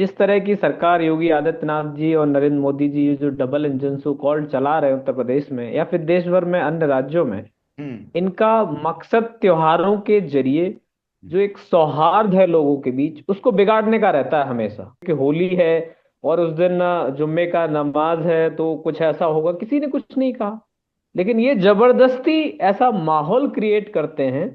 जिस तरह की सरकार योगी आदित्यनाथ जी और नरेंद्र मोदी जी ये जो डबल इंजन सो कॉल्ड चला रहे हैं उत्तर प्रदेश में या फिर देश भर में अन्य राज्यों में, हम्म। इनका मकसद त्योहारों के जरिए जो एक सौहार्द है लोगों के बीच उसको बिगाड़ने का रहता है हमेशा। कि होली है और उस दिन जुम्मे का नमाज है तो कुछ ऐसा होगा, किसी ने कुछ नहीं कहा, लेकिन ये जबरदस्ती ऐसा माहौल क्रिएट करते हैं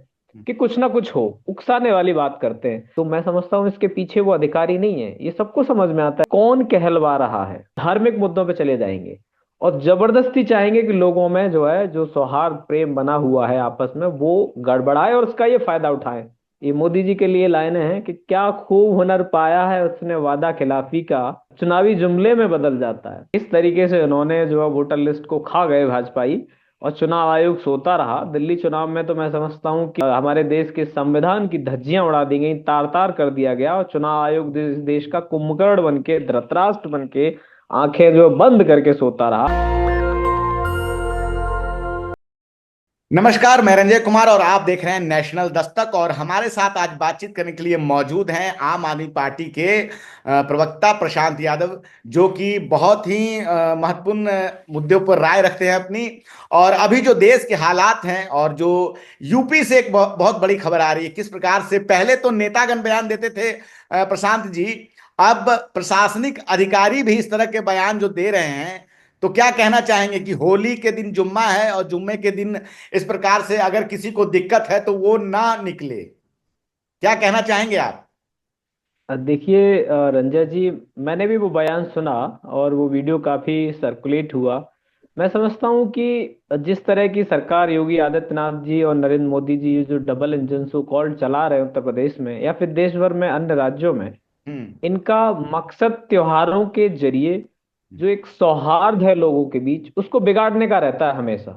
कि कुछ ना कुछ हो, उकसाने वाली बात करते हैं। तो मैं समझता हूँ इसके पीछे वो अधिकारी नहीं है, ये सबको समझ में आता है कौन कहलवा रहा है। धार्मिक मुद्दों पे चले जाएंगे और जबरदस्ती चाहेंगे कि लोगों में जो है जो सौहार्द प्रेम बना हुआ है आपस में वो गड़बड़ाए और उसका ये फायदा उठाएं। ये मोदी जी के लिए लाइनें हैं कि क्या खूब हुनर पाया है उसने वादा खिलाफी का, चुनावी जुमले में बदल जाता है। इस तरीके से उन्होंने जो है वोटर लिस्ट को खा गए भाजपाई, और चुनाव आयोग सोता रहा। दिल्ली चुनाव में तो मैं समझता हूँ कि हमारे देश के संविधान की धज्जियां उड़ा दी गई, तार तार कर दिया गया, और चुनाव आयोग देश का कुंभकर्ण बन के, धृतराष्ट्र बन के आंखें जो बंद करके सोता रहा। नमस्कार, मैं रंजय कुमार और आप देख रहे हैं नेशनल दस्तक। और हमारे साथ आज बातचीत करने के लिए मौजूद हैं आम आदमी पार्टी के प्रवक्ता प्रशांत यादव, जो कि बहुत ही महत्वपूर्ण मुद्दों पर राय रखते हैं अपनी। और अभी जो देश के हालात हैं और जो यूपी से एक बहुत बड़ी खबर आ रही है, किस प्रकार से पहले तो नेतागण बयान देते थे प्रशांत जी, अब प्रशासनिक अधिकारी भी इस तरह के बयान जो दे रहे हैं। तो क्या कहना चाहेंगे कि होली के दिन जुम्मा है और जुम्मे के दिन इस प्रकार से अगर किसी को दिक्कत है तो वो ना निकले? क्या कहना चाहेंगे आप? देखिए रंजय जी, मैंने भी वो बयान सुना और वो वीडियो काफी सर्कुलेट हुआ। मैं समझता हूँ कि जिस तरह की सरकार योगी आदित्यनाथ जी और नरेंद्र मोदी जी ये जो डबल इंजन सो कॉल्ड चला रहे हैं उत्तर प्रदेश में या फिर देश भर में अन्य राज्यों में, हम्म। इनका मकसद त्योहारों के जरिए जो एक सौहार्द है लोगों के बीच उसको बिगाड़ने का रहता है हमेशा।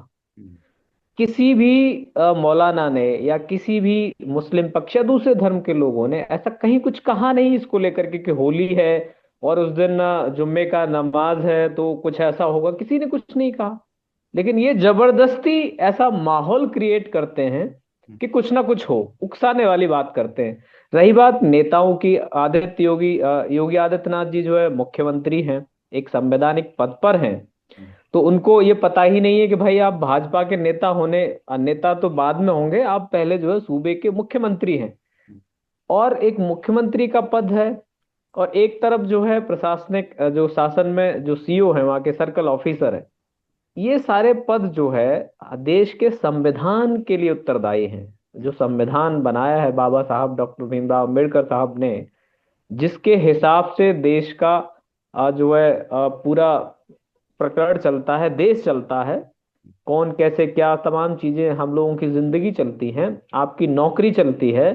किसी भी मौलाना ने या किसी भी मुस्लिम पक्ष या दूसरे धर्म के लोगों ने ऐसा कहीं कुछ कहा नहीं इसको लेकर के कि होली है और उस दिन जुम्मे का नमाज है तो कुछ ऐसा होगा, किसी ने कुछ नहीं कहा, लेकिन ये जबरदस्ती ऐसा माहौल क्रिएट करते हैं कि कुछ ना कुछ हो, उकसाने वाली बात करते हैं। रही बात नेताओं की, योगी आदित्यनाथ जी जो है मुख्यमंत्री हैं, एक संवैधानिक पद पर हैं। तो उनको ये पता ही नहीं है कि भाई आप भाजपा के नेता होने, नेता तो बाद में होंगे, आप पहले जो है सूबे के मुख्यमंत्री हैं। और एक मुख्यमंत्री का पद है और एक तरफ जो है प्रशासनिक जो शासन में जो सीईओ है, वहां के सर्कल ऑफिसर है। ये सारे पद जो है देश के संविधान के लिए उत्तरदायी हैं। जो संविधान बनाया है बाबा साहब डॉक्टर भीमराव अम्बेडकर साहब ने, जिसके हिसाब से देश का जो है पूरा प्रकरण चलता है, देश चलता है, कौन कैसे क्या तमाम चीजें हम लोगों की जिंदगी चलती हैं, आपकी नौकरी चलती है।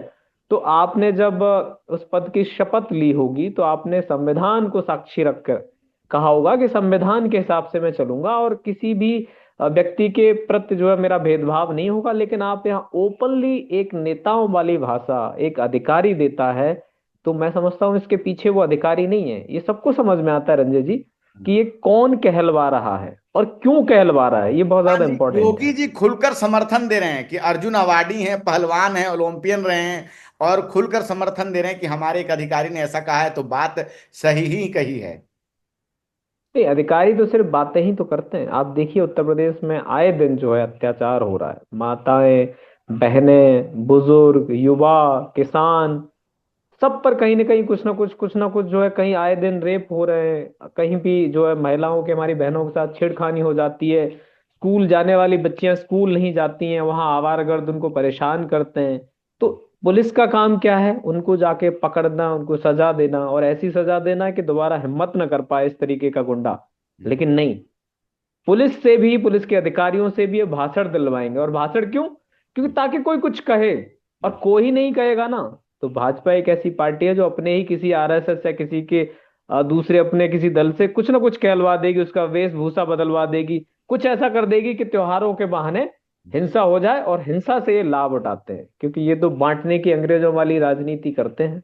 तो आपने जब उस पद की शपथ ली होगी तो आपने संविधान को साक्षी रखकर कहा होगा कि संविधान के हिसाब से मैं चलूंगा और किसी भी व्यक्ति के प्रति जो है मेरा भेदभाव नहीं होगा। लेकिन आप यहाँ ओपनली एक नेताओं वाली भाषा एक अधिकारी देता है। तो मैं समझता हूँ इसके पीछे वो अधिकारी नहीं है, ये सबको समझ में आता है रंजय जी कि ये कौन कहलवा रहा है और क्यों कहलवा रहा है, ये बहुत हाँ ज्यादा जी, इंपॉर्टेंट योगी है। जी खुलकर समर्थन दे रहे हैं कि अर्जुन अवार्डी हैं, पहलवान हैं, ओलंपियन रहे हैं, और खुलकर समर्थन दे रहे हैं कि हमारे एक अधिकारी ने ऐसा कहा है तो बात सही ही कही है। नहीं, अधिकारी तो सिर्फ बातें ही तो करते हैं। आप देखिए उत्तर प्रदेश में आए दिन जो है अत्याचार हो रहा है, माताएं, बहनें, बुजुर्ग, युवा, किसान, सब पर कहीं ना कहीं कुछ ना कुछ जो है, कहीं आए दिन रेप हो रहे हैं, कहीं भी जो है महिलाओं के, हमारी बहनों के साथ छेड़खानी हो जाती है। स्कूल जाने वाली बच्चियां स्कूल नहीं जाती हैं, वहां आवारागर्द उनको परेशान करते हैं। तो पुलिस का काम क्या है? उनको जाके पकड़ना, उनको सजा देना, और ऐसी सजा देना कि दोबारा हिम्मत न कर पाए इस तरीके का गुंडा। लेकिन नहीं, पुलिस से भी, पुलिस के अधिकारियों से भी ये भाषण दिलवाएंगे। और भाषण क्यों? क्योंकि ताकि कोई कुछ कहे, और कोई नहीं कहेगा ना। तो भाजपा एक ऐसी पार्टी है जो अपने ही किसी आरएसएस या किसी के दूसरे अपने किसी दल से कुछ ना कुछ कहलवा देगी, उसका वेशभूषा बदलवा देगी, कुछ ऐसा कर देगी कि त्योहारों के बहाने हिंसा हो जाए। और हिंसा से ये लाभ उठाते हैं क्योंकि ये तो बांटने की अंग्रेजों वाली राजनीति करते हैं,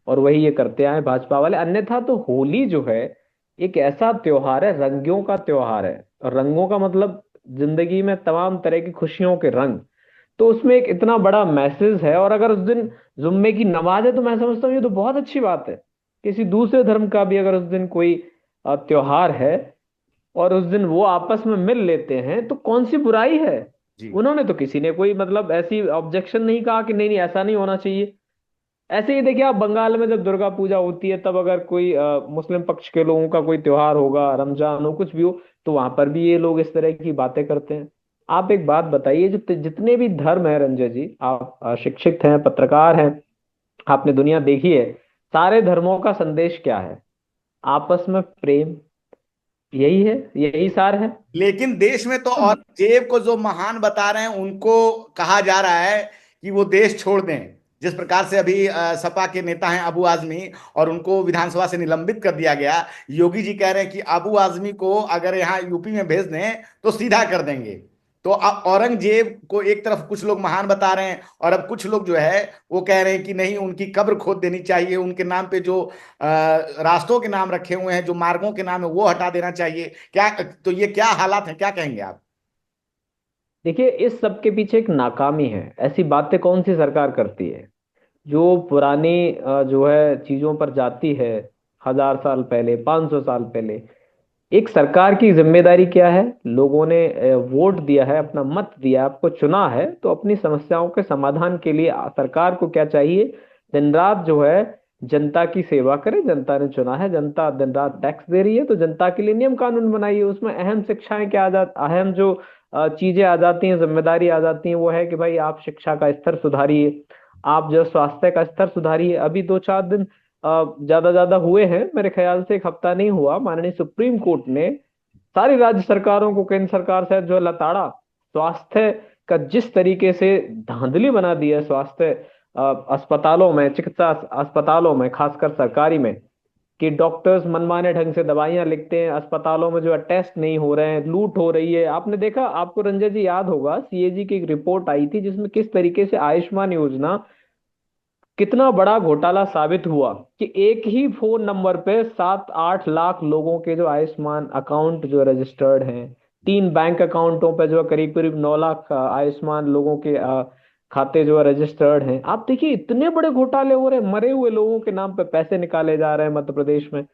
और वही ये करते आए भाजपा वाले। अन्यथा तो होली जो है एक ऐसा त्योहार है, रंगियों का त्योहार है। और रंगों का मतलब जिंदगी में तमाम तरह की खुशियों के रंग। तो उसमें एक इतना बड़ा मैसेज है, और अगर उस दिन जुम्मे की नमाज है तो मैं समझता हूँ ये तो बहुत अच्छी बात है। किसी दूसरे धर्म का भी अगर उस दिन कोई त्योहार है और उस दिन वो आपस में मिल लेते हैं तो कौन सी बुराई है। जी। उन्होंने तो किसी ने कोई मतलब ऐसी ऑब्जेक्शन नहीं कहा कि नहीं नहीं ऐसा नहीं होना चाहिए। ऐसे ही देखिए आप बंगाल में जब दुर्गा पूजा होती है तब अगर कोई मुस्लिम पक्ष के लोगों का कोई त्योहार होगा, रमजान हो, कुछ भी हो, तो वहां पर भी ये लोग इस तरह की बातें करते हैं। आप एक बात बताइए, जो जितने भी धर्म है रंजय जी, आप शिक्षित हैं, पत्रकार हैं, आपने दुनिया देखी है, सारे धर्मों का संदेश क्या है? आपस में प्रेम, यही है, यही सार है। लेकिन देश में तो अब औरंगजेब को जो महान बता रहे हैं, उनको कहा जा रहा है कि वो देश छोड़ दें। जिस प्रकार से अभी सपा के नेता हैं अबू आजमी, और उनको विधानसभा से निलंबित कर दिया गया। योगी जी कह रहे हैं कि अबू आजमी को अगर यहाँ यूपी में भेज दें तो सीधा कर देंगे। तो अब औरंगजेब को एक तरफ कुछ लोग महान बता रहे हैं, और अब कुछ लोग जो है वो कह रहे हैं कि नहीं, उनकी कब्र खोद देनी चाहिए, उनके नाम पे जो रास्तों के नाम रखे हुए हैं, जो मार्गों के नाम है, वो हटा देना चाहिए। क्या, तो ये क्या हालात हैं, क्या कहेंगे आप? देखिए, इस सब के पीछे एक नाकामी है। ऐसी बातें कौन सी सरकार करती है जो पुरानी जो है चीजों पर जाती है? 1000 साल पहले, 500 साल पहले एक सरकार की जिम्मेदारी क्या है? लोगों ने वोट दिया है, अपना मत दिया, आपको चुना है, तो अपनी समस्याओं के समाधान के लिए सरकार को क्या चाहिए? दिन रात जो है जनता की सेवा करे। जनता ने चुना है, जनता दिन रात टैक्स दे रही है, तो जनता के लिए नियम कानून बनाइए। उसमें अहम शिक्षाएं क्या आ जा अहम जो चीजें आ जाती हैं, जिम्मेदारी आ जाती हैं, वो है कि भाई आप शिक्षा का स्तर सुधारिए, आप जो स्वास्थ्य का स्तर सुधारिए। अभी 2-4 दिन ज्यादा ज्यादा हुए हैं, मेरे ख्याल से एक हफ्ता नहीं हुआ, माननीय सुप्रीम कोर्ट ने सारी राज्य सरकारों को, केंद्र सरकार से जो लताड़ा स्वास्थ्य का जिस तरीके से धांधली बना दी है स्वास्थ्य अस्पतालों में, चिकित्सा अस्पतालों में, खासकर सरकारी में, कि डॉक्टर्स मनमाने ढंग से दवाइयां लिखते हैं, अस्पतालों में जो है टेस्ट नहीं हो रहे हैं, लूट हो रही है। आपने देखा, आपको रंजय जी याद होगा, सीएजी की एक रिपोर्ट आई थी जिसमें किस तरीके से आयुष्मान योजना कितना बड़ा घोटाला साबित हुआ, कि एक ही फोन नंबर पे 7-8 लाख लोगों के जो आयुष्मान अकाउंट जो रजिस्टर्ड हैं, 3 बैंक अकाउंटों पे जो करीब करीब 9 लाख आयुष्मान लोगों के खाते जो है रजिस्टर्ड हैं। आप देखिए इतने बड़े घोटाले हो रहे हैं, मरे हुए लोगों के नाम पे पैसे निकाले जा रहे हैं मध्य प्रदेश में।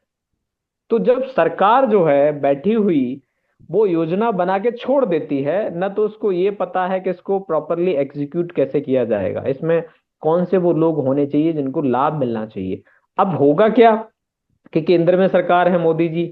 तो जब सरकार जो है बैठी हुई वो योजना बना के छोड़ देती है, न तो उसको ये पता है कि इसको प्रॉपरली एग्जीक्यूट कैसे किया जाएगा, इसमें कौन से वो लोग होने चाहिए जिनको लाभ मिलना चाहिए। अब होगा क्या कि केंद्र में सरकार है मोदी जी,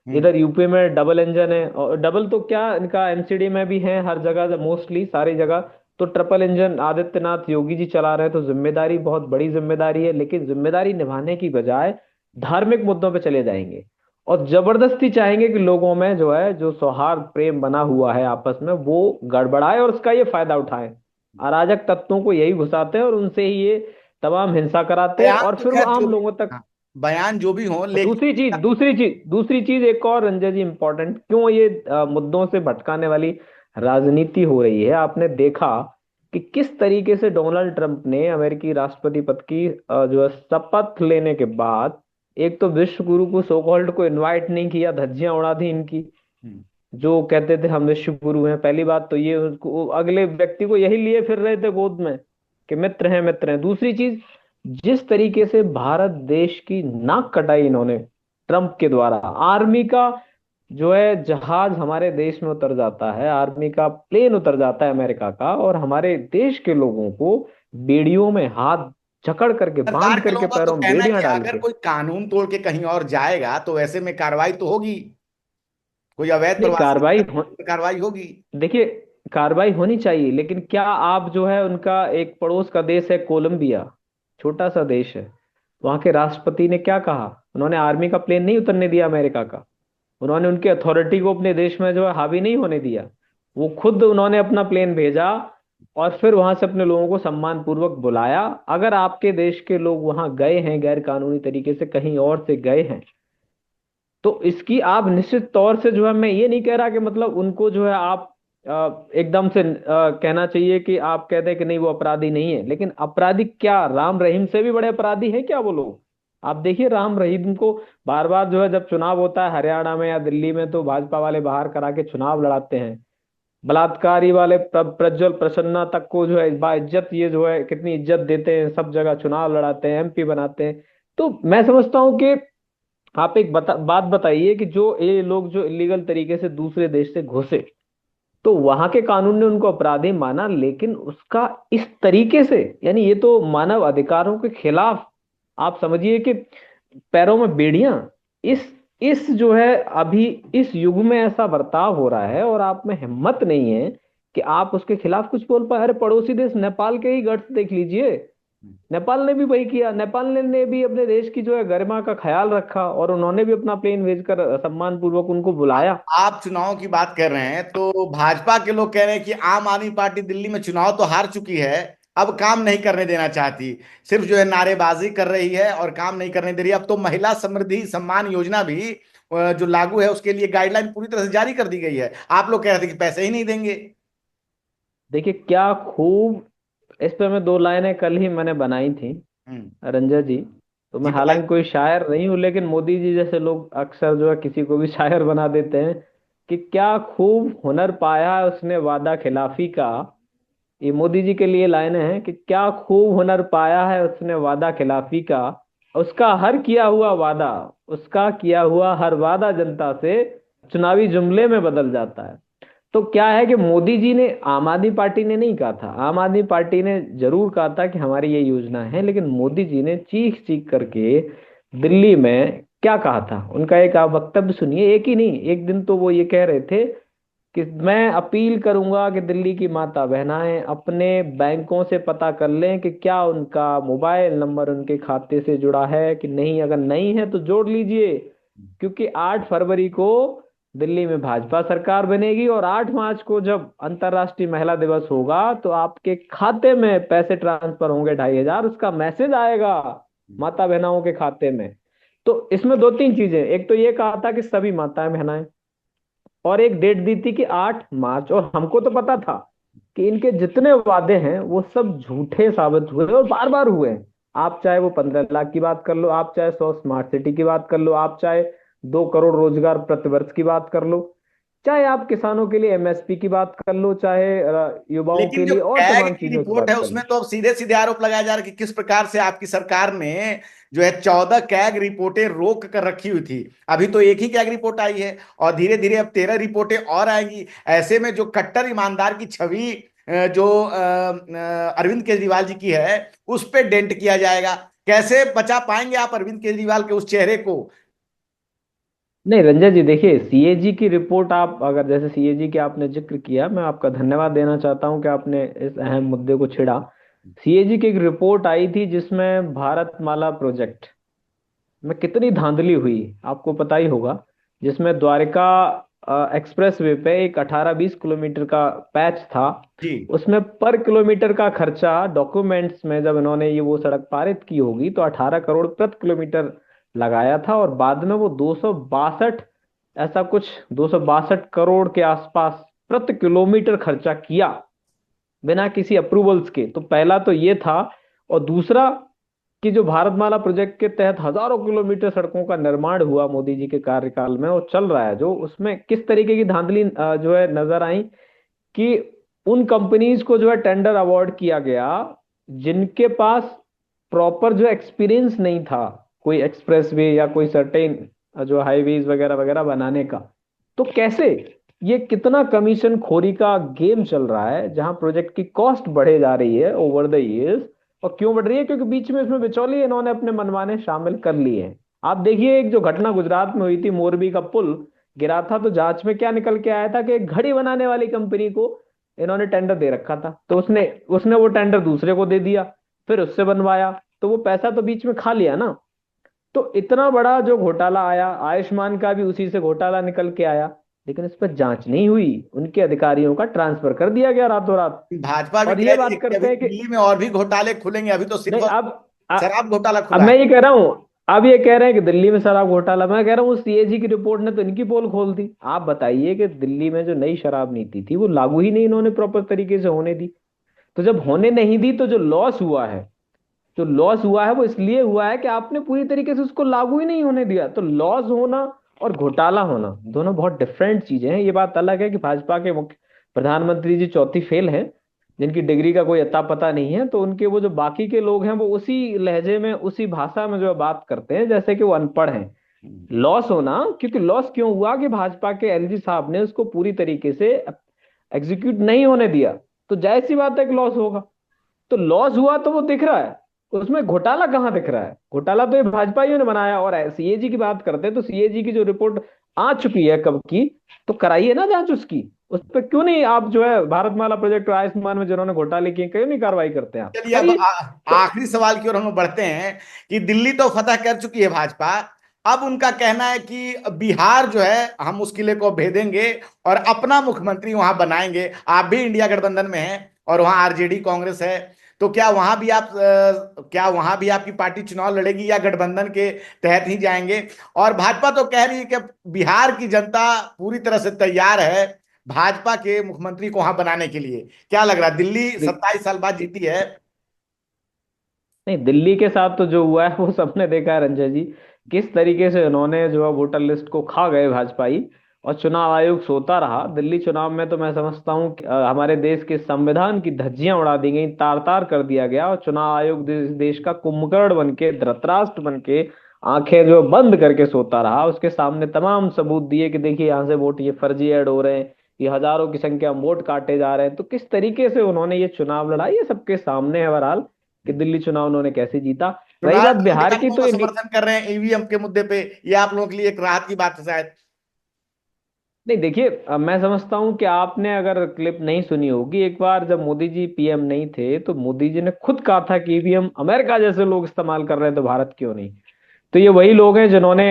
हम्म। इधर यूपी में डबल इंजन है, और डबल तो क्या, इनका एमसीडी में भी है हर जगह, मोस्टली सारी जगह। तो ट्रिपल इंजन आदित्यनाथ योगी जी चला रहे हैं, तो जिम्मेदारी बहुत बड़ी जिम्मेदारी है, लेकिन जिम्मेदारी निभाने की बजाय धार्मिक मुद्दों पे चले जाएंगे और जबरदस्ती चाहेंगे कि लोगों में जो है जो सौहार्द प्रेम बना हुआ है आपस में वो गड़बड़ाए और उसका ये फायदा उठाएं। अराजक तत्वों को यही घुसाते हैं और उनसे ही ये तमाम हिंसा कराते हैं, बयान और तो फिर वो खैर जो आम भी, लोगों तक। हाँ, बयान जो भी हो, और लेकिन दूसरी चीज एक और रंजय जी, इंपॉर्टेंट क्यों ये मुद्दों से भटकाने वाली राजनीति हो रही है? आपने देखा कि किस तरीके से डोनाल्ड ट्रंप ने अमेरिकी राष्ट्रपति पद की जो है शपथ लेने के बाद एक तो विश्व गुरु को, सो कॉल्ड को इनवाइट नहीं किया, धज्जियां उड़ा दी इनकी, हम्म, जो कहते थे हम विश्व गुरु हैं। पहली बात तो ये, उसको अगले व्यक्ति को यही लिए फिर रहे थे गोद में कि मित्र हैं, मित्र हैं। दूसरी चीज, जिस तरीके से भारत देश की नाक कटाई इन्होंने ट्रंप के द्वारा, आर्मी का जो है जहाज हमारे देश में उतर जाता है, आर्मी का प्लेन उतर जाता है अमेरिका का, और हमारे देश के लोगों को बेड़ियों में हाथ जकड़ करके, सरकार बांध के करके, लोगों का तो पैरों में कहना है बेड़ियां कि डाल अगर के। कोई कानून तोड़ के कहीं और जाएगा तो ऐसे में कार्रवाई तो होगी। कोई अवैध नहीं, प्रवासी तो कार्रवाई होगी। देखिए कार्रवाई होनी चाहिए, लेकिन क्या आप जो है उनका एक पड़ोस का देश है कोलंबिया, छोटा सा देश है, वहां के राष्ट्रपति ने क्या कहा? उन्होंने आर्मी का प्लेन नहीं उतरने दिया अमेरिका का, उन्होंने उनके अथॉरिटी को अपने देश में जो है हावी नहीं होने दिया, वो खुद उन्होंने अपना प्लेन भेजा और फिर वहां से अपने लोगों को सम्मान पूर्वक बुलाया। अगर आपके देश के लोग वहां गए हैं गैर कानूनी तरीके से, कहीं और से गए हैं, तो इसकी आप निश्चित तौर से जो है, मैं ये नहीं कह रहा कि मतलब उनको जो है आप एकदम से कहना चाहिए कि आप कहते हैं कि नहीं वो अपराधी नहीं है, लेकिन अपराधी क्या राम रहीम से भी बड़े अपराधी हैं क्या वो लोग? आप देखिए राम रहीम को बार बार जो है जब चुनाव होता है हरियाणा में या दिल्ली में, तो भाजपा वाले बाहर करा के चुनाव लड़ाते हैं। बलात्कारी वाले प्रज्वल प्रसन्ना तक को जो है बाइज्जत, ये जो है कितनी इज्जत देते हैं, सब जगह चुनाव लड़ाते हैं, एमपी बनाते हैं। तो मैं समझता हूँ कि आप एक बात बताइए कि जो ये लोग जो इलीगल तरीके से दूसरे देश से घुसे, तो वहां के कानून ने उनको अपराधी माना, लेकिन उसका इस तरीके से, यानी ये तो मानव अधिकारों के खिलाफ, आप समझिए कि पैरों में बेड़ियां, इस इस जो है अभी इस युग में ऐसा बर्ताव हो रहा है, और आप में हिम्मत नहीं है कि आप उसके खिलाफ कुछ बोल पाए। अरे पड़ोसी देश नेपाल के ही गट्स देख लीजिए। नेपाल ने भी वही किया। नेपाल ने भी अपने देश की जो है गरिमा का ख्याल रखा, और उन्होंने भी अपना प्लेन भेजकर सम्मान पूर्वक उनको बुलाया। आप चुनाव की बात कर रहे हैं तो भाजपा के लोग कह रहे हैं कि आम आदमी पार्टी दिल्ली में चुनाव तो हार चुकी है, अब काम नहीं करने देना चाहती, सिर्फ जो है नारेबाजी कर रही है और काम नहीं करने दे रही। अब तो महिला समृद्धि सम्मान योजना भी जो लागू है उसके लिए गाइडलाइन पूरी तरह से जारी कर दी गई है। आप लोग कह रहे थे कि पैसे ही नहीं देंगे। देखिए क्या खूब, इस पे मैं दो लाइनें कल ही मैंने बनाई थी हम्म। रंजय जी। तो जी मैं बताइए। हालांकि कोई शायर नहीं हूं, लेकिन मोदी जी जैसे लोग अक्सर जो है किसी को भी शायर बना देते हैं कि क्या खूब हुनर पाया है उसने वादा खिलाफी का। ये मोदी जी के लिए लाइनें हैं कि क्या खूब हुनर पाया है उसने वादा खिलाफी का, उसका हर किया हुआ वादा, उसका किया हुआ हर वादा जनता से चुनावी जुमले में बदल जाता है। तो क्या है कि मोदी जी ने, आम आदमी पार्टी ने नहीं कहा था, आम आदमी पार्टी ने जरूर कहा था कि हमारी ये योजना है, लेकिन मोदी जी ने चीख चीख करके दिल्ली में क्या कहा था, उनका एक आप वक्तव्य सुनिए। एक ही नहीं, एक दिन तो वो ये कह रहे थे कि मैं अपील करूंगा कि दिल्ली की माता बहनाएं अपने बैंकों से पता कर लें कि क्या उनका मोबाइल नंबर उनके खाते से जुड़ा है कि नहीं, अगर नहीं है तो जोड़ लीजिए, क्योंकि 8 फरवरी को दिल्ली में भाजपा सरकार बनेगी, और 8 मार्च को जब अंतर्राष्ट्रीय महिला दिवस होगा तो आपके खाते में पैसे ट्रांसफर होंगे 2,500, उसका मैसेज आएगा माता बहनाओं के खाते में। तो इसमें दो तीन चीजें, एक तो ये कहा था कि सभी माताएं बहनाएं, और एक डेट दी थी कि 8 मार्च, और हमको तो पता था कि इनके जितने वादे हैं वो सब झूठे साबित हुए और बार बार हुए हैं। आप चाहे वो 15 लाख की बात कर लो, आप चाहे 100 स्मार्ट सिटी की बात कर लो, आप चाहे 2 करोड़ रोजगार प्रतिवर्ष की बात कर लो, चाहे आप किसानों के लिए एमएसपी की बात कर लो, चाहे युवाओं लेकिन के जो लिए और कैग तमाम की चीजों की रिपोर्ट है बात कर लो। उसमें तो अब सीधे सीधे आरोप लगाया जा रहा है कि किस प्रकार से आपकी सरकार ने जो है 14 कैग रिपोर्टें रोक कर रखी हुई थी। अभी तो एक ही कैग रिपोर्ट आई है और धीरे धीरे अब 13 रिपोर्टें और आएंगी। ऐसे में जो कट्टर ईमानदार की छवि जो अरविंद केजरीवाल जी की है उस पे डेंट किया जाएगा। कैसे बचा पाएंगे आप अरविंद केजरीवाल के उस चेहरे को? नहीं रंजन जी, देखिए सीएजी की रिपोर्ट, आप अगर जैसे सीएजी की आपने जिक्र किया, मैं आपका धन्यवाद देना चाहता हूं कि आपने इस अहम मुद्दे को छेड़ा। सीएजी की एक रिपोर्ट आई थी जिसमें भारतमाला प्रोजेक्ट में कितनी धांधली हुई आपको पता ही होगा, जिसमें द्वारका एक्सप्रेस वे पे एक 18-20 किलोमीटर का पैच था। जी। उसमें पर किलोमीटर का खर्चा डॉक्यूमेंट्स में, जब इन्होंने ये वो सड़क पारित की होगी, तो 18 करोड़ प्रति किलोमीटर लगाया था, और बाद में वो 262, ऐसा कुछ 262 करोड़ के आसपास प्रति किलोमीटर खर्चा किया बिना किसी अप्रूवल्स के। तो पहला तो ये था। और दूसरा कि जो भारतमाला प्रोजेक्ट के तहत हजारों किलोमीटर सड़कों का निर्माण हुआ मोदी जी के कार्यकाल में, और चल रहा है जो, उसमें किस तरीके की धांधली जो है नजर आई कि उन कंपनीज को जो है टेंडर अवार्ड किया गया जिनके पास प्रॉपर जो एक्सपीरियंस नहीं था कोई एक्सप्रेसवे या कोई सर्टेन जो हाईवेज वगैरह वगैरह बनाने का। तो कैसे, ये कितना कमीशन खोरी का गेम चल रहा है, जहां प्रोजेक्ट की कॉस्ट बढ़े जा रही है ओवर द इयर्स। और क्यों बढ़ रही है? क्योंकि बीच में इसमें बिचौलिए इन्होंने अपने मनमाने शामिल कर लिए हैं। आप देखिए एक जो घटना गुजरात में हुई थी, मोरबी का पुल गिरा था, तो जांच में क्या निकल के आया था कि एक घड़ी बनाने वाली कंपनी को इन्होंने टेंडर दे रखा था, तो उसने उसने वो टेंडर दूसरे को दे दिया, फिर उससे बनवाया, तो वो पैसा तो बीच में खा लिया ना। तो इतना बड़ा जो घोटाला आया, आयुष्मान का भी उसी से घोटाला निकल के आया, लेकिन इस पर जांच नहीं हुई, उनके अधिकारियों का ट्रांसफर कर दिया गया रातों रात। भाजपा भी और कह ये रही है बात कि अभी करते हैं कि दिल्ली में और भी घोटाले खुलेंगे, अभी तो सिर्फ नहीं, और शराब घोटाला अब खुला मैं है। ये कह रहा हूं, अब ये कह रहे हैं कि दिल्ली में शराब घोटाला, मैं कह रहा हूँ सीएजी की रिपोर्ट ने तो इनकी पोल खोल दी। आप बताइए कि दिल्ली में जो नई शराब नीति थी वो लागू ही नहीं इन्होंने प्रॉपर तरीके से होने दी। तो जब होने नहीं दी, तो जो लॉस हुआ है, जो लॉस हुआ है वो इसलिए हुआ है कि आपने पूरी तरीके से उसको लागू ही नहीं होने दिया। तो लॉस होना और घोटाला होना दोनों बहुत डिफरेंट चीजें हैं। ये बात अलग है कि भाजपा के मुख्य प्रधानमंत्री जी चौथी फेल हैं, जिनकी डिग्री का कोई अता पता नहीं है, तो उनके वो जो बाकी के लोग हैं वो उसी लहजे में, उसी भाषा में जो है बात करते हैं जैसे कि वो अनपढ़ हैं। हम्म, लॉस होना, क्योंकि लॉस क्यों हुआ कि भाजपा के एलजी साहब ने उसको पूरी तरीके से एग्जीक्यूट नहीं होने दिया, तो जाहिर सी बात है कि लॉस होगा। तो लॉस हुआ तो वो दिख रहा है, उसमें घोटाला कहाँ दिख रहा है? घोटाला तो ये भाजपाइयों ने बनाया। और सीएजी की बात करते हैं तो सीएजी की जो रिपोर्ट आ चुकी है कब की, तो कराइए ना जांच उसकी। उस पर क्यों नहीं आप जो है भारतमाला प्रोजेक्ट और आयुष्मान में जिन्होंने घोटाले किए, क्यों नहीं कार्रवाई करते हैं? आप चलिए अब करिए। तो आखिरी सवाल की ओर हम बढ़ते हैं कि दिल्ली तो फतह कर चुकी है भाजपा। अब उनका कहना है कि बिहार जो है हम उस किले को भेदेंगे और अपना मुख्यमंत्री वहां बनाएंगे। आप भी इंडिया गठबंधन में हैं और वहां आरजेडी कांग्रेस है, तो क्या वहां भी क्या वहां भी आपकी पार्टी चुनाव लड़ेगी या गठबंधन के तहत ही जाएंगे? और भाजपा तो कह रही है कि बिहार की जनता पूरी तरह से तैयार है भाजपा के मुख्यमंत्री को वहां बनाने के लिए। क्या लग रहा है, दिल्ली 27 साल बाद जीती है? नहीं, दिल्ली के साथ तो जो हुआ है वो सबने देखा है रंजय जी। किस तरीके से उन्होंने जो है वोटर लिस्ट को खा गए भाजपाई, और चुनाव आयोग सोता रहा। दिल्ली चुनाव में तो मैं समझता हूँ कि, हमारे देश के संविधान की धज्जियां उड़ा दी गई, तार तार कर दिया गया, और चुनाव आयोग देश का कुंभकर्ण बन के, धृतराष्ट्र बन के, आंखें जो बंद करके सोता रहा। उसके सामने तमाम सबूत दिए कि देखिए यहाँ से वोट ये फर्जी ऐड हो रहे हैं, ये हजारों की संख्या में वोट काटे जा रहे हैं। तो किस तरीके से उन्होंने ये चुनाव लड़ा, ये सबके सामने है बहरहाल, कि दिल्ली चुनाव उन्होंने कैसे जीता। रही बात डोनाल्ड ट्रंप के बिहार की, कदमों तो का ये समर्थन कर रहे हैं ईवीएम के मुद्दे पे। ये आप लोगों के लिए एक राहत की बात है शायद। नहीं, देखिए, मैं समझता हूं कि आपने अगर क्लिप नहीं सुनी होगी, एक बार जब मोदी जी पीएम नहीं थे तो मोदी जी ने खुद कहा था कि ईवीएम अमेरिका जैसे लोग इस्तेमाल कर रहे हैं तो भारत क्यों नहीं। तो ये वही लोग हैं जिन्होंने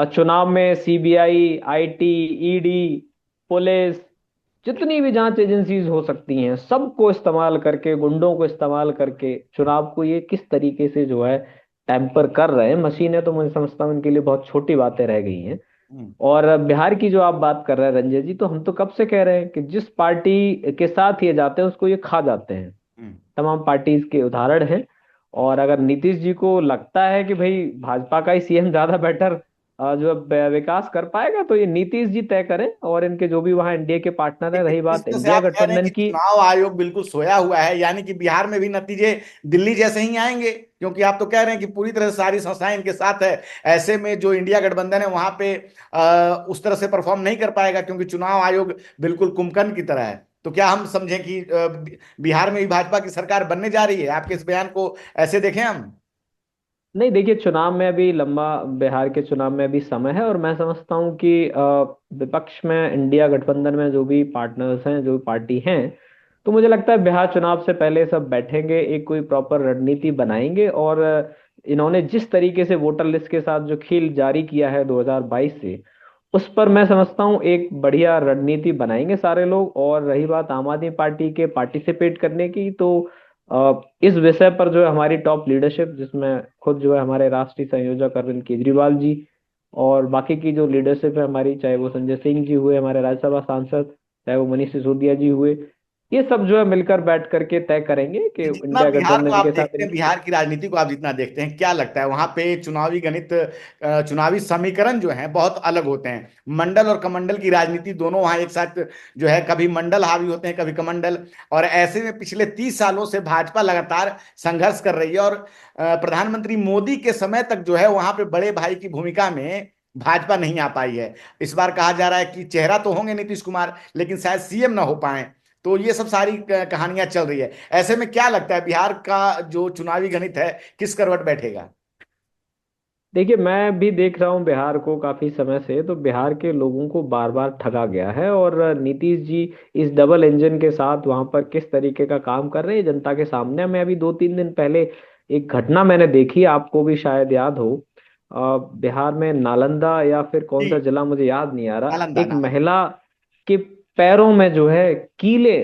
चुनाव में सीबीआई, आईटी, ईडी, पुलिस, जितनी भी जांच एजेंसीज हो सकती हैं सबको इस्तेमाल करके, गुंडों को इस्तेमाल करके चुनाव को ये किस तरीके से जो है टैंपर कर रहे हैं मशीनें, तो मैं समझता हूँ इनके लिए बहुत छोटी बातें रह गई हैं। हम्म, और बिहार की जो आप बात कर रहे हैं रंजय जी, तो हम तो कब से कह रहे हैं कि जिस पार्टी के साथ ये जाते हैं उसको ये खा जाते हैं। हम्म। तमाम पार्टीज के उदाहरण हैं। और अगर नीतीश जी को लगता है कि भाई भाजपा का ही सीएम ज्यादा बेटर जो है विकास कर पाएगा, तो ये नीतीश जी तय करें, और इनके जो भी वहाँ एनडीए के पार्टनर हैं। लेकिन रही इस बात तरह से इंडिया आप कह रहे हैं गठबंधन कि की, चुनाव आयोग बिल्कुल सोया हुआ है, यानी कि बिहार में भी नतीजे दिल्ली जैसे ही आएंगे, क्योंकि आप तो कह रहे हैं कि पूरी तरह से सारी संस्थाएं इनके साथ है। ऐसे में जो इंडिया गठबंधन है वहां पे उस तरह से परफॉर्म नहीं कर पाएगा, क्योंकि चुनाव आयोग बिल्कुल कुंभकर्ण की तरह है। तो क्या हम समझें कि बिहार में भी भाजपा की सरकार बनने जा रही है? आपके इस बयान को ऐसे देखें हम? नहीं देखिए, चुनाव में अभी लंबा, बिहार के चुनाव में अभी समय है। और मैं समझता हूँ कि विपक्ष में, इंडिया गठबंधन में जो भी पार्टनर्स हैं, जो भी पार्टी हैं, तो मुझे लगता है बिहार चुनाव से पहले सब बैठेंगे, एक कोई प्रॉपर रणनीति बनाएंगे। और इन्होंने जिस तरीके से वोटर लिस्ट के साथ जो खेल जारी किया है 2022 से, उस पर मैं समझता हूँ एक बढ़िया रणनीति बनाएंगे सारे लोग। और रही बात आम आदमी पार्टी के पार्टिसिपेट करने की, तो इस विषय पर जो है हमारी टॉप लीडरशिप, जिसमें खुद जो है हमारे राष्ट्रीय संयोजक अरविंद केजरीवाल जी, और बाकी की जो लीडरशिप है हमारी, चाहे वो संजय सिंह जी हुए हमारे राज्यसभा सांसद, चाहे वो मनीष सिसोदिया जी हुए, ये सब जो है मिलकर बैठ करके तय करेंगे कि कि जितना इंडिया बिहार को गठबंधन आप के साथ देखते हैं, इनकी। बिहार की राजनीति को आप जितना देखते हैं, क्या लगता है वहां पे चुनावी गणित, चुनावी समीकरण जो हैं बहुत अलग होते हैं। मंडल और कमंडल की राजनीति दोनों वहां एक साथ जो है, कभी मंडल हावी होते हैं, कभी कमंडल। और ऐसे में पिछले 30 सालों से भाजपा लगातार संघर्ष कर रही है, और प्रधानमंत्री मोदी के समय तक जो है वहां पे बड़े भाई की भूमिका में भाजपा नहीं आ पाई है। इस बार कहा जा रहा है कि चेहरा तो होंगे नीतीश कुमार, लेकिन शायद सीएम ना हो पाए। तो ये सब सारी कहानियां चल रही है। ऐसे में क्या लगता है बिहार का जो चुनावी गणित है किस करवट बैठेगा? देखिए, मैं भी देख रहा हूँ बिहार को काफी समय से, तो बिहार के लोगों को बार बार ठगा गया है। और नीतीश जी इस डबल इंजन के साथ वहां पर किस तरीके का काम कर रहे हैं जनता के सामने। मैं अभी 2-3 दिन पहले एक घटना मैंने देखी, आपको भी शायद याद हो। बिहार में नालंदा या फिर कौन सा जी, जिला मुझे याद नहीं आ रहा, नालंदा एक नालंदा। महिला के पैरों में जो है कीले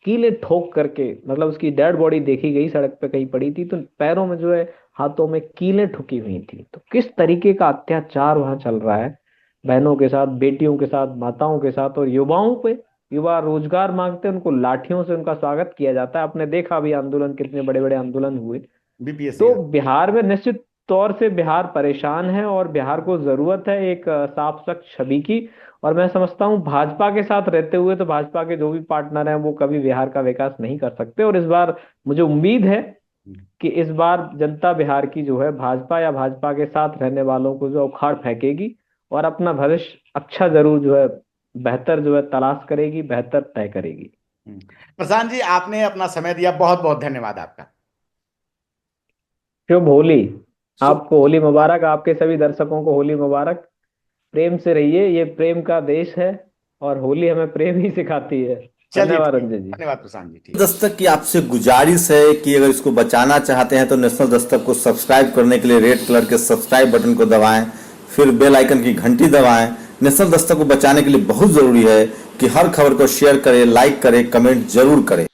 कीले ठोक करके, मतलब उसकी डेड बॉडी देखी गई, सड़क पे कहीं पड़ी थी, तो पैरों में जो है, हाथों में कीलें ठुकी हुई थी। तो किस तरीके का अत्याचार वहां चल रहा है बहनों के साथ, बेटियों के साथ, माताओं के साथ, और युवाओं पे। युवा रोजगार मांगते हैं, उनको लाठियों से उनका स्वागत किया जाता है। आपने देखा अभी आंदोलन, कितने बड़े बड़े आंदोलन हुए। बीपीएससी। तो बिहार में निश्चित तौर से बिहार परेशान है और बिहार को जरूरत है एक साफ स्वच्छ छवि की। और मैं समझता हूँ भाजपा के साथ रहते हुए तो भाजपा के जो भी पार्टनर हैं वो कभी बिहार का विकास नहीं कर सकते। और इस बार मुझे उम्मीद है कि इस बार जनता बिहार की जो है भाजपा या भाजपा के साथ रहने वालों को जो उखाड़ फेंकेगी और अपना भविष्य अच्छा जरूर जो है बेहतर जो है तलाश करेगी, बेहतर तय करेगी। प्रशांत जी, आपने अपना समय दिया, बहुत बहुत धन्यवाद आपका। शुभ होली। शुभ। आपको होली मुबारक, आपके सभी दर्शकों को होली मुबारक। प्रेम से रहिए, ये प्रेम का देश है और होली हमें प्रेम ही सिखाती है। चलिए धन्यवाद ठीक, रंजन जी। धन्यवाद प्रशांत जी, ठीक। दस्तक की आपसे गुजारिश है कि अगर इसको बचाना चाहते हैं तो नेशनल दस्तक को सब्सक्राइब करने के लिए रेड कलर के सब्सक्राइब बटन को दबाएं, फिर बेल आइकन की घंटी दबाएं। नेशनल दस्तक को बचाने के लिए बहुत जरूरी है कि हर खबर को शेयर करें, लाइक करें, कमेंट जरूर करें।